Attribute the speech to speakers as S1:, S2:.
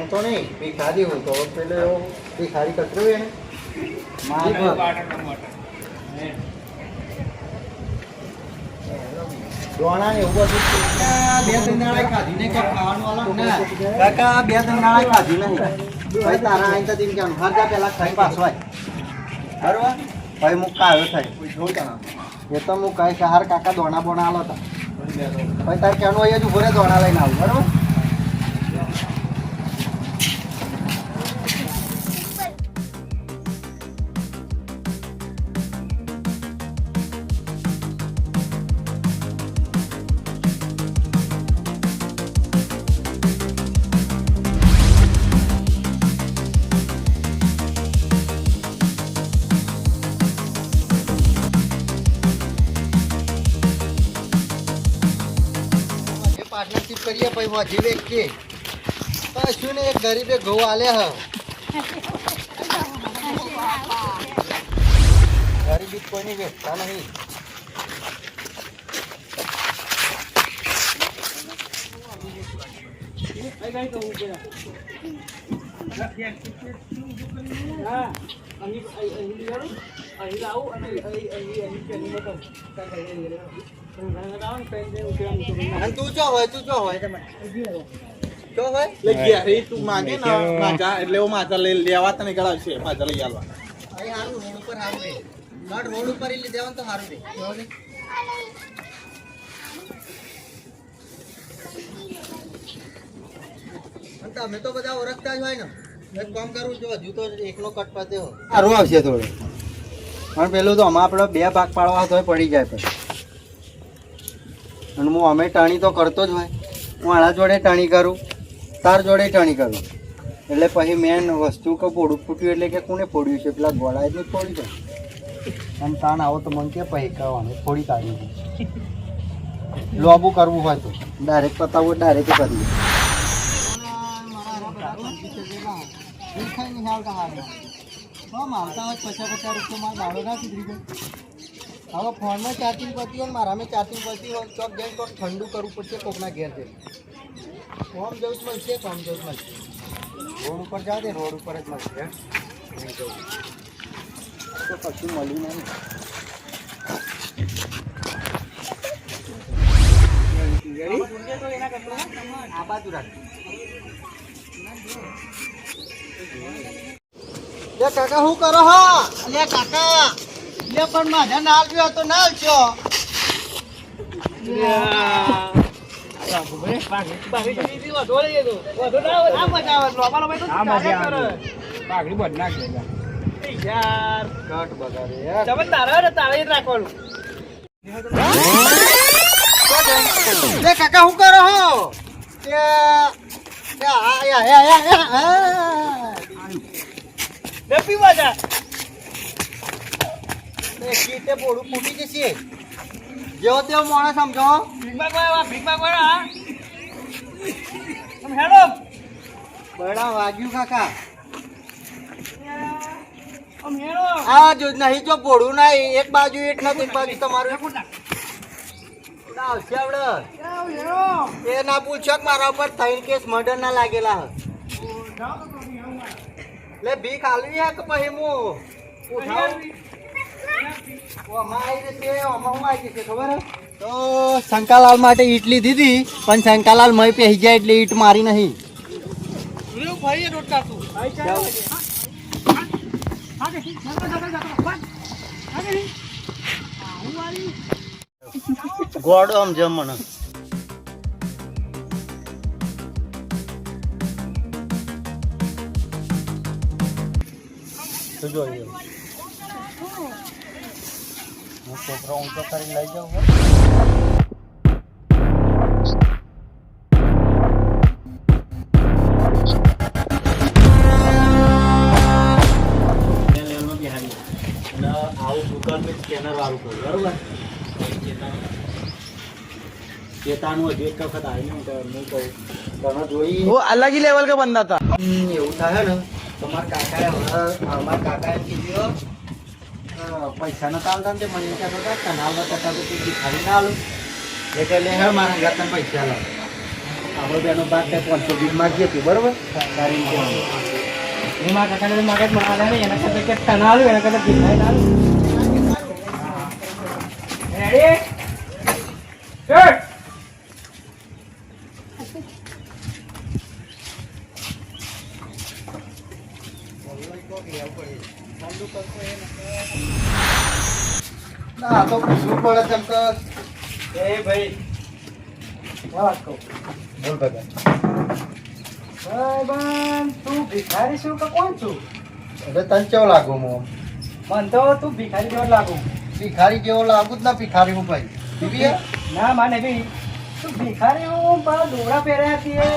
S1: તો નહીં ભિખારી હું તો પેલો એવો ભિખારી કચરો એને દોણા એવું બધું 2-3 દાડા ખાધી નહીં ખાવાનું કાકા 2-3 દાડા ખાધી નહીં ભાઈ તારા આઈને તો દિન કેમ હર જા પેલા ખાઈ પાછો આય બરોબર ભાઈ મુક આવ્યો થાય એ તો હું કહે કે હાર કાકા દોણા બોણા આલો હતા ભાઈ તારે કેનું અહીંયા જ ઉભો રે દોણા લઈને આવું બરોબર પાર્ટનરશિપ કરીએ પછી વાજી વેચીએ શું ને એક ગરીબે ઘઉં આલે હ ગરીબી કોઈની વેચતા નહીં તું જો હોય તું માંગે ને માજા એટલે હું માજા લઈ લેવા તને ગળાવશે માજા લઈ આવવા અહીં હારું રોડ ઉપર હારું રે રોડ ઉપર લઈ દેવાનું તો હારું રે તમે તો બધા ઓળખતા જ હોય ને એક કામ કરું છું હજુ તો એકનો કટ પાતે હો સારું આવશે થોડું પણ પેલું તો આમાં આપણે 2 ભાગ પાડવા તો પડી જાય પછી અને હું અમે ટાણી તો કરતો જ હોય હું આના જોડે ટાણી કરું તાર જોડે ટાણી કરું એટલે પછી મેન વસ્તુ કે પોડું ફૂટ્યું એટલે કે કોને ફોડ્યું છે પેલા ગોળા જ નહીં ફોડી છે અને તાણ આવો તો મને કે પછી કરવાનું થોડી કાઢી લોબું કરવું હોય તો ડાયરેક્ટ પતાવું ડાયરેક્ટ કરી આવતા હોય 50-50 રૂપિયા મારે દાડો ના સુધરી ગયો હવે ફોનમાં ચાર્જિંગ પડતી હોય મારામાં ચાર્જિંગ પડતી હોય ચોક જઈને કોક ઠંડુ કરવું પડશે કોકના ઘેર જઈને ફોર્મ જવું જ મળશે ફોર્મ જવું જ મળશે રોડ ઉપર જા દે રોડ ઉપર જ મળશે તો કશું મળ્યું નહીં આ બાજુ રાખ લે કાકા શું કરો હો લે કાકા લે પણ માજા નાલ ગયો તો નાલ છો કાકા શું કરો હો પોડું ફૂટી જશે જેવો તેવો માણસ સમજો બડા વાગ્યું કાકા હા જો નહીં જો પોડું ના એક બાજુ એક નથી એક બાજુ તમારું આવશે આવડે એ ના પૂછક મારા ઉપર 3 કેસ મર્ડર ના લાગેલા લે ભીખ આલવી હે કે પછી હું તો શંકાલાલ માટે ઈટ લીધી હતી પણ શંકાલાલ મય પહેરી જાય એટલે ઈટ મારી નહીં ગોડો સમજે મને જોઈએ છોકરો ઊંચો કરીને લઈ જાઉં આવું ગૂગલ પે સ્કેનર વાળું કરું બરોબર ચેતાનું હજુ એક વખત આવીને હું કહું તમે જોઈ वो अलग ही लेवल का बंदा था એવું થાય ને તો મારા કાકાએ કીધું પૈસા નતા આવતા ને તે મને કહેતો હતા કનાલ બતાતા તો તું ભિખારી ના આલું એટલે લે હે મારા ઘરના પૈસા લાવ આપણે બેનો બાદ કંઈ 500 બિલ માગી હતી બરોબર તારી
S2: હું મારા કાકાને મગજ મળવા નહીં એના કરતા કે તને આલું એના કરતા ભિખારી ના આલું રેડી સ્ટાર્ટ
S1: ના તો પૂછવું પડે તેમ તો
S2: એ ભાઈ વાત કહું
S1: બોલ ભગત
S2: ભાઈ બન તું ભિખારી છું કે કોણ છું
S1: એટલે તને કેવો લાગુ હું
S2: મન તો તું ભિખારી જેવો જ લાગુ
S1: ભિખારી જેવો લાગુ જ ના ભિખારી હું ભાઈ બીબી
S2: ના માને ભી તું ભિખારી હું પા દોડા પહેર્યા છીએ